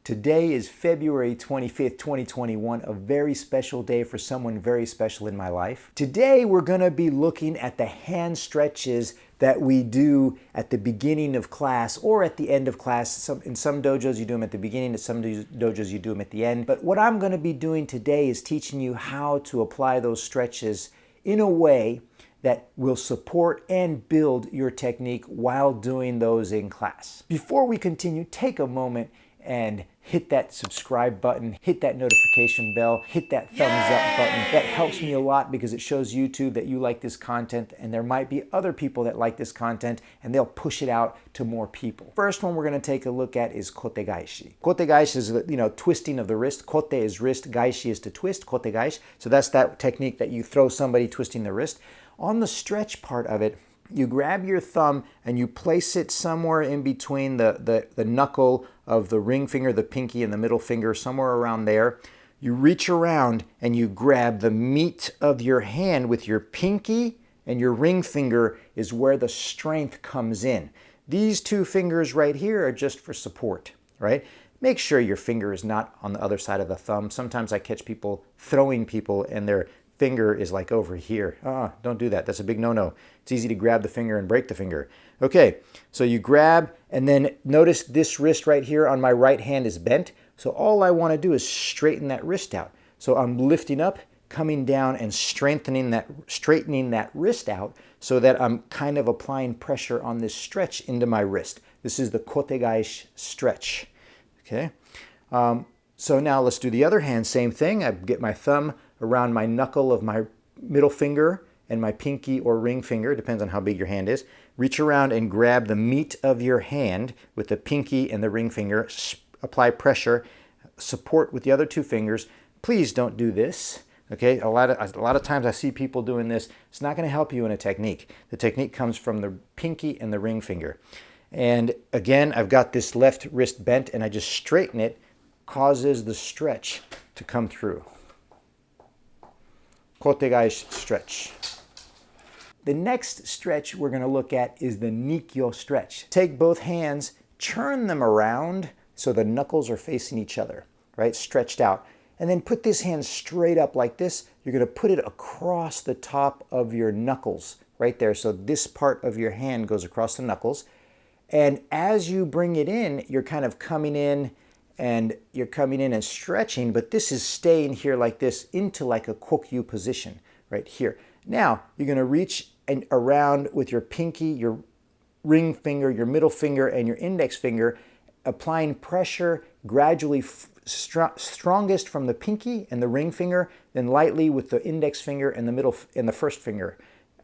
Today is February 25th, 2021, a very special day for someone very special in my life. Today we're going to be looking at the hand stretches that we do at the beginning of class or at the end of class. In some dojos you do them at the beginning, in some dojos you do them at the end. But what I'm going to be doing today is teaching you how to apply those stretches in a way that will support and build your technique while doing those in class. Before we continue, take a moment and hit that subscribe button, hit that notification bell, hit that thumbs up button. That helps me a lot because it shows YouTube that you like this content, and there might be other people that like this content and they'll push it out to more people. First one we're going to take a look at is Kote-Gaeshi. Kote-Gaeshi is, twisting of the wrist. Kote is wrist, Gaeshi is to twist, Kote-Gaeshi. So that's that technique that you throw somebody twisting the wrist. On the stretch part of it, you grab your thumb and you place it somewhere in between the knuckle of the ring finger, the pinky, and the middle finger, somewhere around there. You reach around and you grab the meat of your hand with your pinky, and your ring finger is where the strength comes in. These two fingers right here are just for support, right? Make sure your finger is not on the other side of the thumb. Sometimes I catch people throwing people and their finger is like over here. Don't do that. That's a big no-no. It's easy to grab the finger and break the finger. Okay, so you grab, and then notice this wrist right here on my right hand is bent. So all I want to do is straighten that wrist out. So I'm lifting up, coming down, and straightening that wrist out so that I'm kind of applying pressure on this stretch into my wrist. This is the Kote-Gaeshi stretch. Okay. So now let's do the other hand. Same thing. I get my thumb around my knuckle of my middle finger and my pinky or ring finger, depends on how big your hand is. Reach around and grab the meat of your hand with the pinky and the ring finger. Apply pressure, support with the other two fingers. Please don't do this. Okay, a lot of times I see people doing this. It's not going to help you in a technique. The technique comes from the pinky and the ring finger. And again, I've got this left wrist bent and I just straighten it, causes the stretch to come through. Kote-Gaeshi stretch. The next stretch we're going to look at is the Ni-Kyou stretch. Take both hands, turn them around so the knuckles are facing each other, right? Stretched out. And then put this hand straight up like this. You're going to put it across the top of your knuckles right there. So this part of your hand goes across the knuckles. And as you bring it in, you're kind of coming in and stretching, but this is staying here like this into like a Kokyu position right here. Now you're going to reach around with your pinky, your ring finger, your middle finger, and your index finger, applying pressure gradually strongest from the pinky and the ring finger, then lightly with the index finger and the first finger,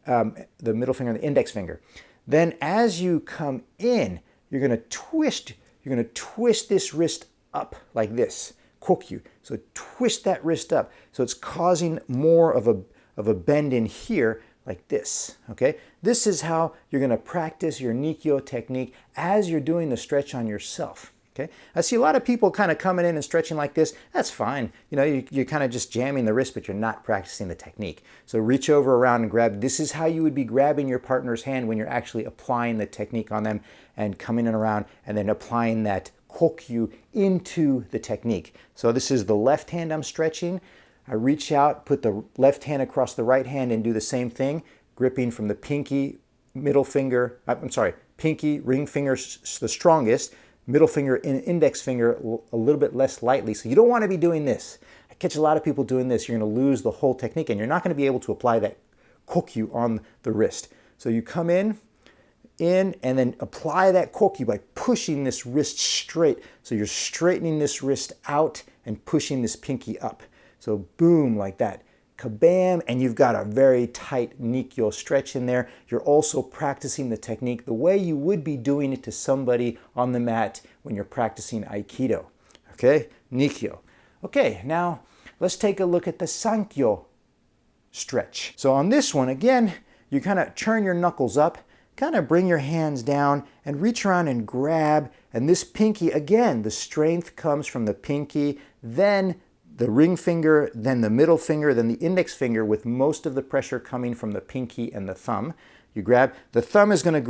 the middle finger and the index finger. Then as you come in, you're going to twist this wrist up like this, kokyu. So twist that wrist up. So it's causing more of a bend in here like this, okay? This is how you're going to practice your Ni-Kyou technique as you're doing the stretch on yourself, okay? I see a lot of people kind of coming in and stretching like this. That's fine. You're kind of just jamming the wrist, but you're not practicing the technique. So reach over around and grab. This is how you would be grabbing your partner's hand when you're actually applying the technique on them and coming in around and then applying that kokyu into the technique. So this is the left hand I'm stretching. I reach out, put the left hand across the right hand and do the same thing, gripping from the pinky, pinky, ring finger the strongest, middle finger and index finger a little bit less lightly. So you don't want to be doing this. I catch a lot of people doing this. You're going to lose the whole technique and you're not going to be able to apply that kokyu on the wrist. So you come in and then apply that kokyu by pushing this wrist straight. So you're straightening this wrist out and pushing this pinky up. So boom, like that. Kabam, and you've got a very tight Ni-Kyou stretch in there. You're also practicing the technique the way you would be doing it to somebody on the mat when you're practicing Aikido. Okay, Ni-Kyou. Okay, now let's take a look at the San-Kyou stretch. So on this one, again, you kind of turn your knuckles up, kind of bring your hands down and reach around and grab. And this pinky, again, the strength comes from the pinky, then the ring finger, then the middle finger, then the index finger, with most of the pressure coming from the pinky and the thumb. You grab, the thumb is going to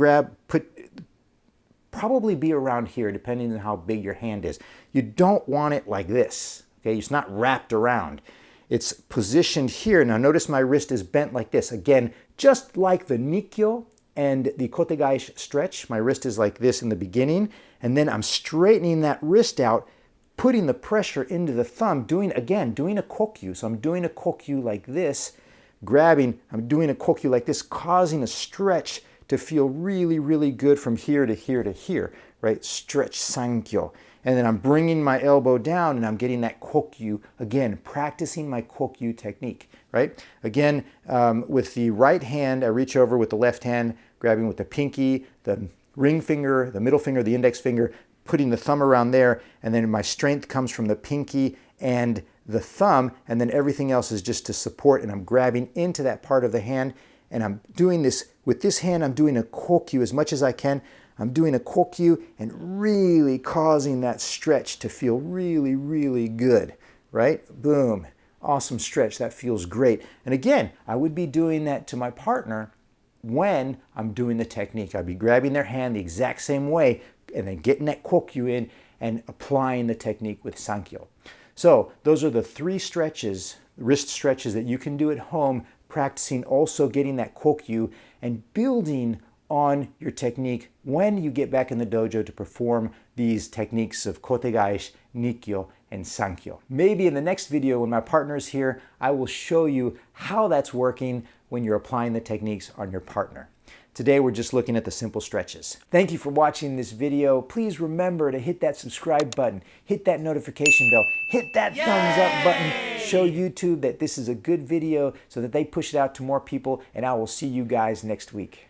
probably be around here depending on how big your hand is. You don't want it like this, okay? It's not wrapped around. It's positioned here. Now notice my wrist is bent like this. Again, just like the Ni-Kyou and the Kote-Gaeshi stretch, my wrist is like this in the beginning, and then I'm straightening that wrist out, putting the pressure into the thumb, doing a Kokyu. So I'm doing a Kokyu like this, grabbing, I'm doing a Kokyu like this, causing a stretch to feel really, really good from here to here to here, right? Stretch San-Kyou. And then I'm bringing my elbow down and I'm getting that Kokyu, again, practicing my Kokyu technique, right? Again, with the right hand, I reach over with the left hand, grabbing with the pinky, the ring finger, the middle finger, the index finger, putting the thumb around there, and then my strength comes from the pinky and the thumb, and then everything else is just to support, and I'm grabbing into that part of the hand, and I'm doing this, with this hand, I'm doing a Kokyu as much as I can. I'm doing a Kokyu and really causing that stretch to feel really, really good, right? Boom, awesome stretch, that feels great. And again, I would be doing that to my partner when I'm doing the technique. I'd be grabbing their hand the exact same way and then getting that Kokyu in and applying the technique with San-Kyou. So those are the 3 stretches, wrist stretches that you can do at home, practicing also getting that Kokyu and building on your technique when you get back in the dojo to perform these techniques of Kote-Gaeshi, Ni-Kyou, and San-Kyou. Maybe in the next video when my partner is here, I will show you how that's working when you're applying the techniques on your partner. Today we're just looking at the simple stretches. Thank you for watching this video. Please remember to hit that subscribe button, hit that notification bell, hit that thumbs up button, show YouTube that this is a good video so that they push it out to more people, and I will see you guys next week.